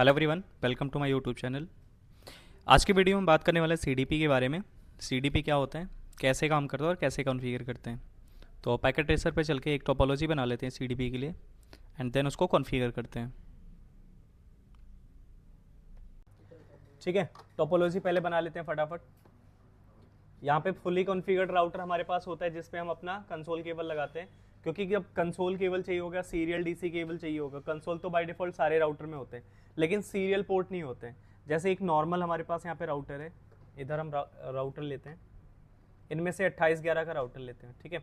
Hello everyone, welcome to my YouTube channel. आज की video में बात करने वाले सीडीपी के बारे में। सीडीपी क्या होता है, कैसे काम करता है और कैसे कॉन्फ़िगर करते हैं। तो पैकेट ट्रेसर पे चल के एक टोपोलॉजी बना लेते हैं सीडीपी के लिए एंड देन उसको कॉन्फ़िगर करते हैं। ठीक है, टोपोलॉजी पहले बना लेते हैं फटाफट। यहाँ पे फुली कॉन्फ़िगर्ड राउटर हमारे पास होता है जिसपे हम अपना कंसोल केबल लगाते हैं, क्योंकि जब कंसोल केबल चाहिए होगा, सीरियल डीसी केबल चाहिए होगा। कंसोल तो बाय डिफॉल्ट सारे राउटर में होते हैं, लेकिन सीरियल पोर्ट नहीं होते हैं। जैसे एक नॉर्मल हमारे पास यहाँ पे राउटर है, इधर हम राउटर लेते हैं, इनमें से 2811 का राउटर लेते हैं। ठीक है,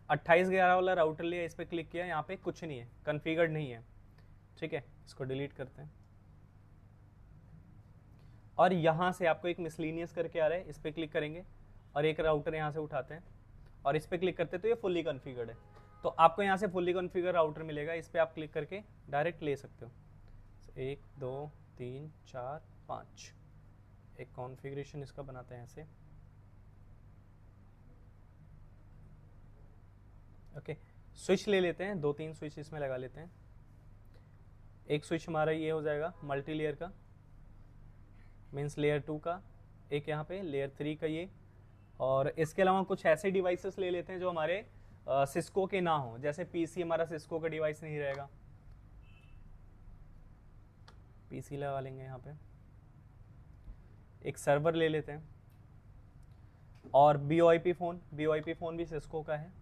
2811 वाला राउटर लिया, इस पर क्लिक किया, यहाँ पे कुछ नहीं है, कन्फिगर्ड नहीं है। ठीक है, इसको डिलीट करते हैं और यहाँ से आपको एक मिसलिनियस करके आ रहा है, इस पर क्लिक करेंगे और एक राउटर यहाँ से उठाते हैं और इस पर क्लिक करते हैं तो ये फुल्ली कॉन्फ़िगर्ड है। तो आपको यहाँ से फुल्ली कॉन्फ़िगर राउटर मिलेगा, इस पर आप क्लिक करके डायरेक्ट ले सकते हो। 1 2 3 4 5 एक कॉन्फ़िगरेशन इसका बनाते हैं ऐसे। ओके, स्विच ले लेते हैं, 2-3 स्विच इसमें लगा लेते हैं। एक स्विच हमारा ये हो जाएगा मल्टी लेयर का, मीन्स लेयर 2 का, एक यहाँ पे लेयर 3 का ये। और इसके अलावा कुछ ऐसे डिवाइसेस ले लेते हैं जो हमारे सिस्को के ना हो, जैसे पीसी हमारा सिस्को का डिवाइस नहीं रहेगा, पीसी लगा लेंगे यहाँ पे। एक सर्वर ले लेते हैं और BOIP फोन भी सिस्को का है।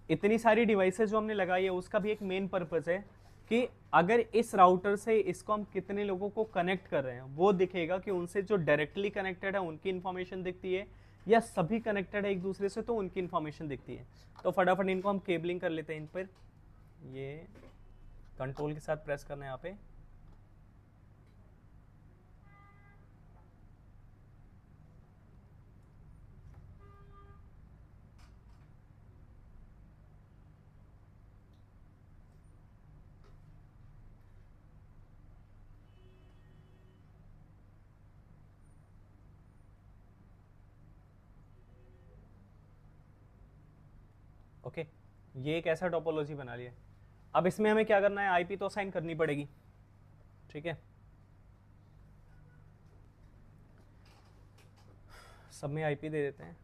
इतनी सारी डिवाइसेस जो हमने लगाई है उसका भी एक मेन पर्पस है कि अगर इस राउटर से इसको हम कितने लोगों को कनेक्ट कर रहे हैं वो दिखेगा, कि उनसे जो डायरेक्टली कनेक्टेड है उनकी इन्फॉर्मेशन दिखती है या सभी कनेक्टेड है एक दूसरे से तो उनकी इन्फॉर्मेशन दिखती है। तो फटाफट इनको हम केबलिंग कर लेते हैं। इन पर ये कंट्रोल के साथ प्रेस करना है यहाँ पे, ओके। ये एक ऐसा टोपोलॉजी बना लिया। अब इसमें हमें क्या करना है, आईपी तो असाइन करनी पड़ेगी। ठीक है, सब में आईपी दे देते हैं,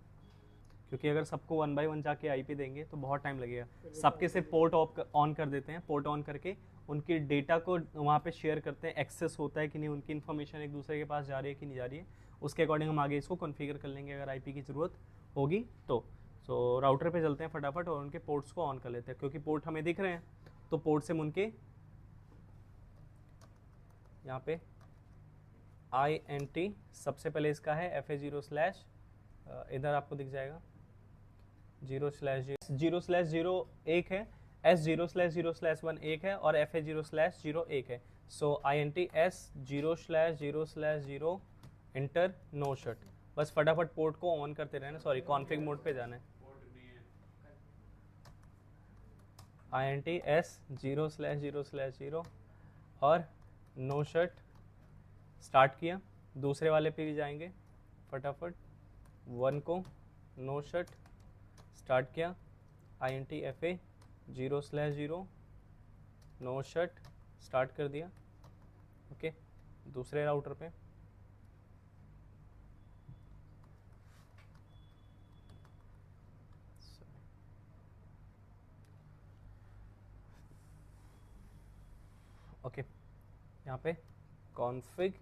क्योंकि अगर सबको 1 बाय 1 जाके आईपी देंगे तो बहुत टाइम लगेगा। सबके सिर्फ पोर्ट ऑन कर देते हैं, पोर्ट ऑन करके उनकी डेटा को वहाँ पे शेयर करते हैं, एक्सेस होता है कि नहीं, उनकी इन्फॉर्मेशन एक दूसरे के पास जा रही है कि नहीं जा रही है, उसके अकॉर्डिंग हम आगे इसको कॉन्फ़िगर कर लेंगे अगर आईपी की ज़रूरत होगी तो। सो राउटर पे चलते हैं फटाफट और उनके पोर्ट्स को ऑन कर लेते हैं, क्योंकि पोर्ट हमें दिख रहे हैं तो पोर्ट से हम उनके यहाँ पे INT सबसे पहले इसका है FA0/ इधर आपको दिख जाएगा 0/0 एक है, S0/0/1 एक है और FA0/0 एक है। So INT S0/0/0 enter no shut. बस फटाफट पोर्ट को ऑन करते रहना, सॉरी कॉन्फ़िग मोड पे जाना है। INT S0/0/0 और नो शट स्टार्ट किया। दूसरे वाले पे भी जाएंगे फटाफट, 1 को नो शट स्टार्ट किया, INT FA0/0 no shut start कर दिया। ओके, दूसरे राउटर पे ओके, यहाँ पे कॉन्फ़िग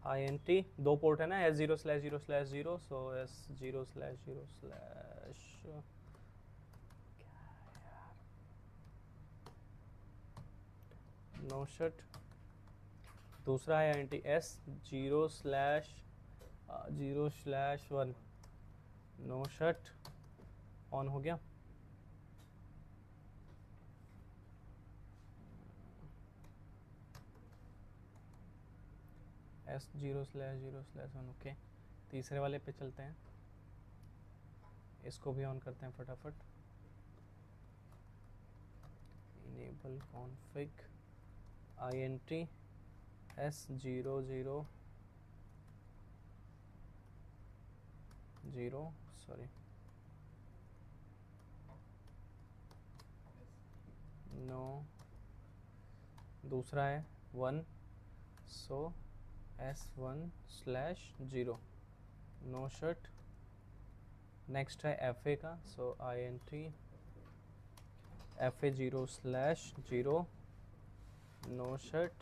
INT 2 पोर्ट है ना, S0/0/0, सो S0/0/ नो शट। दूसरा है INT S0/0/1 no shut, on हो गया। S0/0/1 okay. तीसरे वाले पे चलते हैं, इसको भी ऑन करते हैं फटाफट। Enable config INT S0/0/0 sorry दूसरा है 1, so S1/0 no shut. Next है FA का, so INT FA0/0 no shut.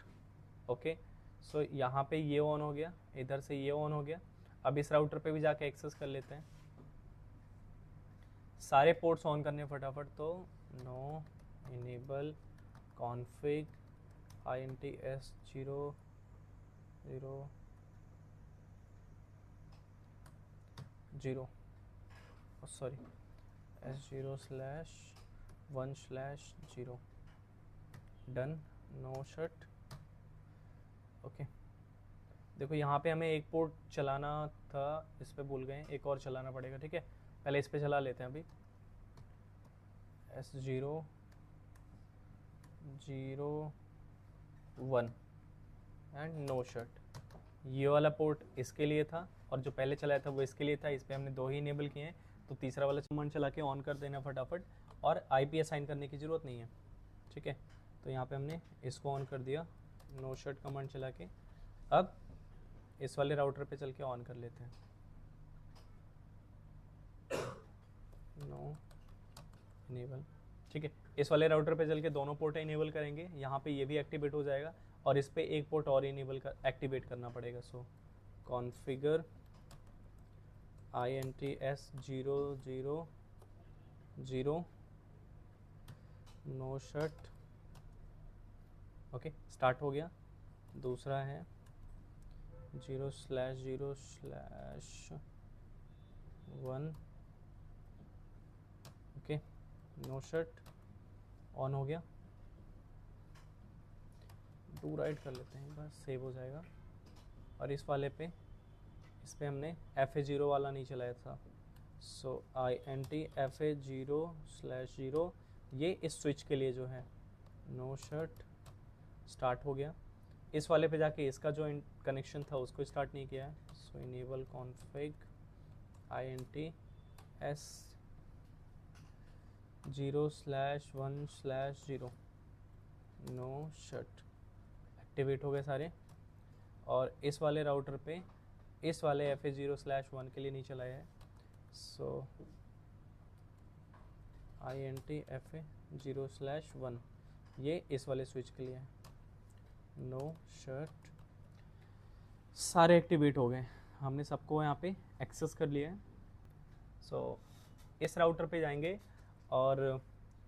Okay, so यहाँ पे ये ऑन हो गया, इधर से ये ऑन हो गया। अब इस राउटर पे भी जाके एक्सेस कर लेते हैं, सारे पोर्ट्स ऑन करने फटाफट। तो no enable config INT S0 sorry S0/1/0 done, no shut. Okay, देखो यहाँ पे हमें एक पोर्ट चलाना था, इस पे भूल गए, एक और चलाना पड़ेगा। ठीक है, पहले इस पे चला लेते हैं अभी। S0/0/1 and no shut. ये वाला पोर्ट इसके लिए था और जो पहले चलाया था वो इसके लिए था। इस पे हमने 2 ही इनेबल किए हैं, तो तीसरा वाला कमांड चला के ऑन कर देना फटाफट, और IP असाइन करने की ज़रूरत नहीं है। ठीक है, तो यहाँ पे हमने इसको ऑन कर दिया नो शट कमांड चला के। अब इस वाले राउटर पे चल के ऑन कर लेते हैं। नो इनेबल, ठीक है, इस वाले राउटर पे चल के दोनों पोर्ट इनेबल करेंगे। यहाँ पे ये भी एक्टिवेट हो जाएगा और इस पे एक पोर्ट और इनेबल कर एक्टिवेट करना पड़ेगा। So configure INT S0/0 no shut. Okay, start हो गया। दूसरा है 0/0/1 ओके, नो शट, ऑन हो गया। डू राइट कर लेते हैं, बस सेव हो जाएगा। और इस वाले पे, इस पे हमने FA0 वाला नहीं चलाया था। सो INT FA0/0 ये इस स्विच के लिए जो है, नो शट, स्टार्ट हो गया। इस वाले पे जाके इसका जो कनेक्शन था उसको स्टार्ट नहीं किया है। So enable config INT S0/1/0 no shut, activate हो गए सारे। और इस वाले राउटर पे इस वाले FA0/1 के लिए नहीं चलाया है। सो INT FA0/1 ये इस वाले स्विच के लिए है, नो शट। सारे एक्टिवेट हो गए, हमने सबको यहाँ पे एक्सेस कर लिया है। सो इस राउटर पे जाएंगे और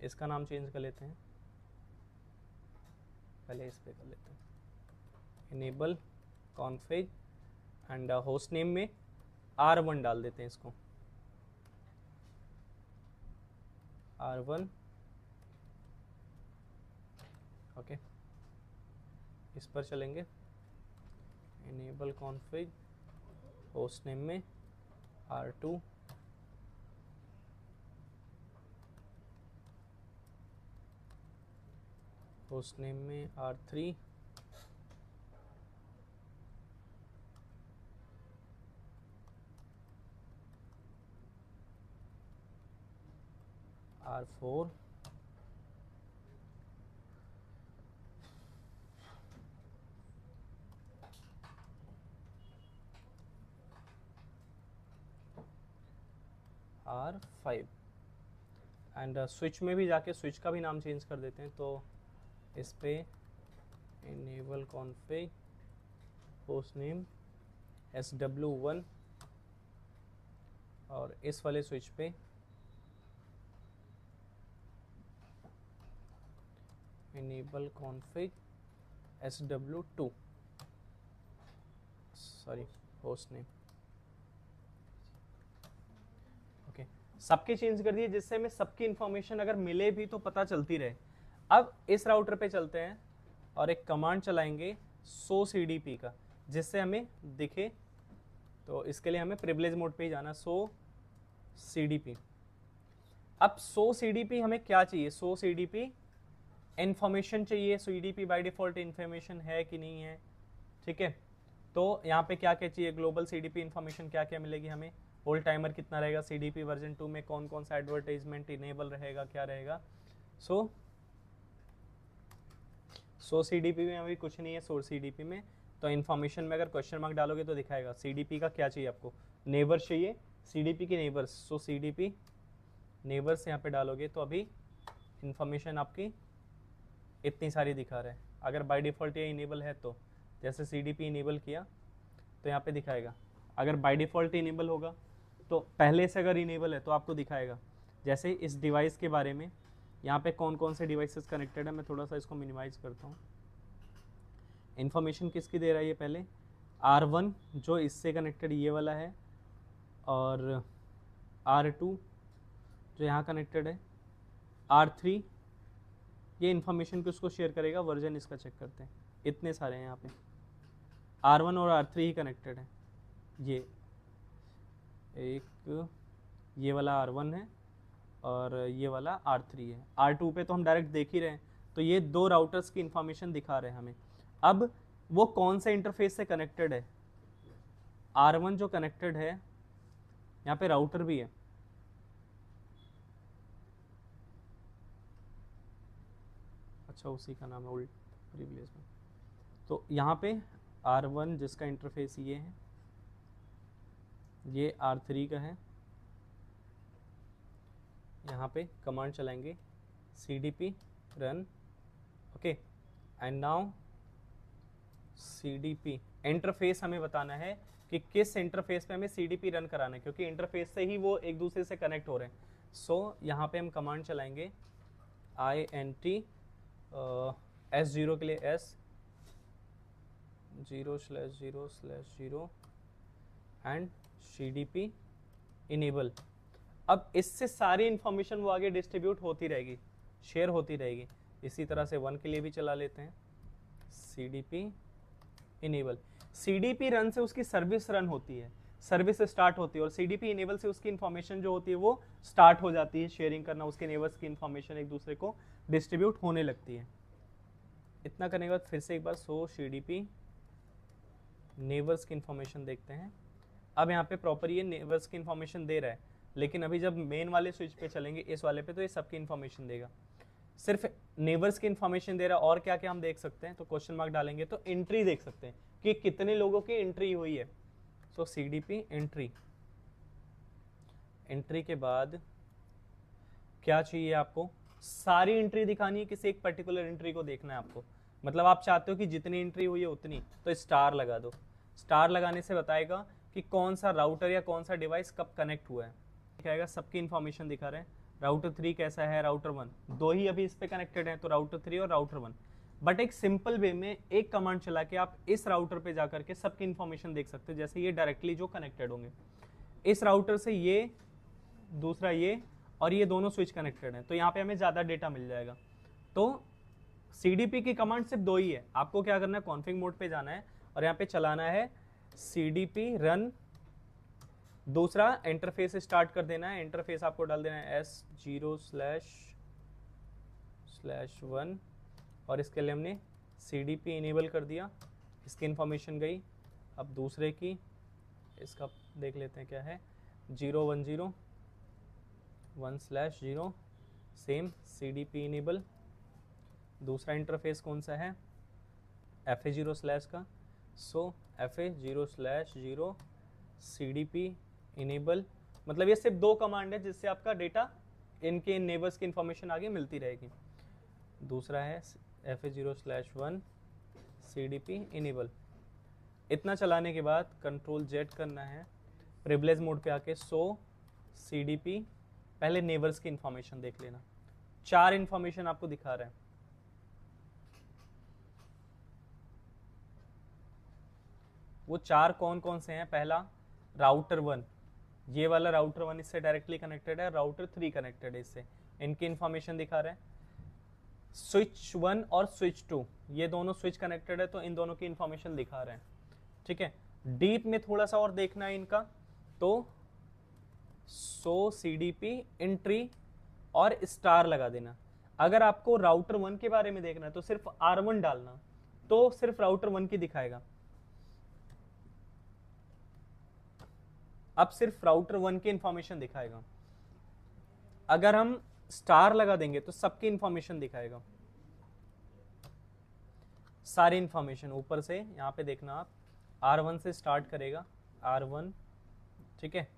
इसका नाम चेंज कर लेते हैं, पहले इस पे कर लेते हैं enable config and host name में R1 डाल देते हैं, इसको R1। ओके, इस पर चलेंगे, इनेबल कॉन्फिग होस्ट नेम में R2, होस्ट नेम में R3, R4, R5 and switch में भी जाके स्विच का भी नाम चेंज कर देते हैं। तो इस पे enable config host name SW1 और इस वाले स्विच पे enable config SW2 sorry host name. Okay, सबके चेंज कर दिए जिससे हमें सबकी इंफॉर्मेशन अगर मिले भी तो पता चलती रहे। अब इस राउटर पे चलते हैं और एक कमांड चलाएंगे सो CDP का, जिससे हमें दिखे। तो इसके लिए हमें प्रिविलेज मोड पे ही जाना, सो CDP। अब सो CDP हमें क्या चाहिए, सो CDP इंफॉर्मेशन चाहिए। CDP बाय डिफॉल्ट इंफॉर्मेशन है कि नहीं है, ठीक है। तो यहाँ पे क्या क्या चाहिए, ग्लोबल CDP इंफॉर्मेशन क्या क्या मिलेगी हमें, होल्ड टाइमर कितना रहेगा, CDP वर्जन 2 में कौन कौन सा एडवर्टाइजमेंट इनेबल रहेगा, क्या रहेगा। सो सो सीडीपी में अभी कुछ नहीं है सोर्स सीडीपी में, तो इन्फॉर्मेशन में अगर क्वेश्चन मार्क डालोगे तो दिखाएगा सीडीपी का क्या चाहिए आपको, नेबर्स चाहिए, सीडीपी के नेबर्स, सो सीडीपी नेबर्स यहाँ पे डालोगे तो अभी इन्फॉर्मेशन आपकी इतनी सारी दिखा रहा है। अगर बाय डिफ़ॉल्ट ये इनेबल है तो जैसे सीडीपी इनेबल किया तो यहाँ पे दिखाएगा, अगर बाय डिफ़ॉल्ट इनेबल होगा तो पहले से अगर इनेबल है तो आपको दिखाएगा। जैसे इस डिवाइस के बारे में यहाँ पे कौन कौन से डिवाइसेस कनेक्टेड है, मैं थोड़ा सा इसको मिनिमाइज करता हूँ। इन्फॉर्मेशन किसकी दे रहा है ये पहले, R1 जो इससे कनेक्टेड ये वाला है, और R2 जो यहाँ कनेक्टेड है, R3 ये इन्फॉर्मेशन किसको शेयर करेगा, वर्जन इसका चेक करते हैं, इतने सारे हैं यहाँ पे, R1 और R3 ही कनेक्टेड है। ये एक ये वाला R1 है और ये वाला R3 है, R2 पे तो हम डायरेक्ट देख ही रहे हैं, तो ये दो राउटर्स की इन्फॉर्मेशन दिखा रहे हैं हमें। अब वो कौन से इंटरफेस से कनेक्टेड है, R1 जो कनेक्टेड है, यहाँ पे राउटर भी है, अच्छा उसी का नाम है उल्ट प्रीवियस में, तो यहाँ पे R1 जिसका इंटरफेस ये है, ये R3 का है। यहाँ पे कमांड चलाएंगे cdp run, okay, and now cdp interface हमें बताना है कि किस इंटरफेस पे हमें cdp रन कराना है, क्योंकि इंटरफेस से ही वो एक दूसरे से कनेक्ट हो रहे हैं। सो यहाँ पे हम कमांड चलाएंगे int S0 के लिए S 0/0/0 एंड cdp इनेबल। अब इससे सारी इंफॉर्मेशन वो आगे डिस्ट्रीब्यूट होती रहेगी, शेयर होती रहेगी। इसी तरह से 1 के लिए भी चला लेते हैं cdp इनेबल। cdp रन से उसकी सर्विस रन होती है, सर्विस स्टार्ट होती है, और cdp इनेबल से उसकी इंफॉर्मेशन जो होती है वो स्टार्ट हो जाती है, शेयरिंग करना, उसके नेबर्स की इंफॉर्मेशन एक दूसरे को डिस्ट्रीब्यूट होने लगती है। इतना करने के बाद फिर से एक बार सो cdp नेबर्स की इंफॉर्मेशन देखते हैं। अब यहाँ पे प्रॉपर ये नेबर्स की इंफॉर्मेशन दे रहा है, लेकिन अभी जब मेन वाले स्विच पे चलेंगे इस वाले पे तो ये सबकी इंफॉर्मेशन देगा, सिर्फ नेबर्स की इंफॉर्मेशन दे रहा है। और क्या क्या हम देख सकते हैं, तो क्वेश्चन मार्क डालेंगे तो एंट्री देख सकते हैं कि कितने लोगों की एंट्री हुई है। सो cdp एंट्री, एंट्री के बाद क्या चाहिए आपको, सारी एंट्री दिखानी है, किसी एक पर्टिकुलर एंट्री को देखना है आपको, मतलब आप चाहते हो कि जितनी एंट्री हुई है उतनी, तो स्टार लगा दो। स्टार लगाने से बताएगा कि कौन सा राउटर या कौन सा डिवाइस कब कनेक्ट हुआ है, दिखाएगा, सबकी इंफॉर्मेशन दिखा रहे हैं। राउटर 3 कैसा है, राउटर 1, दो ही अभी इस पे कनेक्टेड है, तो राउटर 3 और राउटर 1। बट एक सिंपल वे में एक कमांड चला के आप इस राउटर पे जाकर के सबकी इंफॉर्मेशन देख सकते हैं। जैसे ये डायरेक्टली जो कनेक्टेड होंगे इस राउटर से, ये दूसरा ये, और ये दोनों स्विच कनेक्टेड हैं, तो यहाँ पे हमें ज़्यादा डेटा मिल जाएगा। तो cdp की कमांड सिर्फ दो ही है, आपको क्या करना है, कॉन्फिग मोड पे जाना है और यहाँ पे चलाना है cdp रन, दूसरा इंटरफेस स्टार्ट कर देना है, इंटरफेस आपको डाल देना है S0/1, और इसके लिए हमने cdp इनेबल कर दिया, इसकी इंफॉर्मेशन गई। अब दूसरे की, इसका देख लेते हैं क्या है, 0/1/0 सेम cdp इनेबल। दूसरा इंटरफेस कौन सा है, FA0/ का, सो FA0/0 cdp इनेबल। मतलब ये सिर्फ दो कमांड है जिससे आपका डेटा, इनके नेबर्स की इंफॉर्मेशन आगे मिलती रहेगी। दूसरा है FA0/1 cdp इनेबल। इतना चलाने के बाद कंट्रोल Z करना है, प्रिविलेज मोड पे आके सो cdp, पहले नेबर्स की इंफॉर्मेशन देख लेना, 4 इंफॉर्मेशन आपको दिखा रहा है। वो 4 कौन कौन से हैं, पहला राउटर 1, ये वाला राउटर 1 इससे डायरेक्टली कनेक्टेड है, राउटर 3 कनेक्टेड है इससे, इनकी इंफॉर्मेशन दिखा रहा है। स्विच 1 और स्विच 2 ये दोनों स्विच कनेक्टेड है, तो इन दोनों की इंफॉर्मेशन दिखा रहे हैं, ठीक है। डीप में थोड़ा सा और देखना है इनका, तो सो cdp एंट्री और स्टार लगा देना। अगर आपको राउटर 1 के बारे में देखना है तो सिर्फ R1 डालना, तो सिर्फ राउटर 1 की दिखाएगा। अब सिर्फ राउटर 1 की इंफॉर्मेशन दिखाएगा। अगर हम स्टार लगा देंगे तो सबकी इंफॉर्मेशन दिखाएगा। सारी इंफॉर्मेशन ऊपर से यहाँ पे देखना आप, R1 से स्टार्ट करेगा, R1, ठीक है,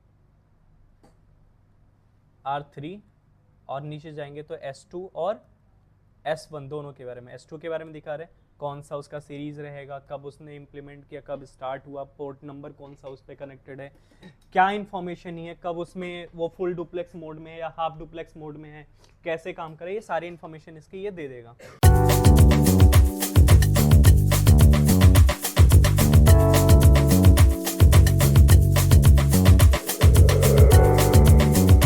R3 और नीचे जाएंगे तो S2 और S1 दोनों के बारे में। S2 के बारे में दिखा रहे कौन सा उसका सीरीज रहेगा, कब उसने इम्प्लीमेंट किया, कब स्टार्ट हुआ, पोर्ट नंबर कौन सा उस पर कनेक्टेड है, क्या इन्फॉर्मेशन ही है, कब उसमें वो फुल डुप्लेक्स मोड में है या हाफ डुप्लेक्स मोड में है, कैसे काम करे, ये सारी इन्फॉर्मेशन इसकी ये दे देगा।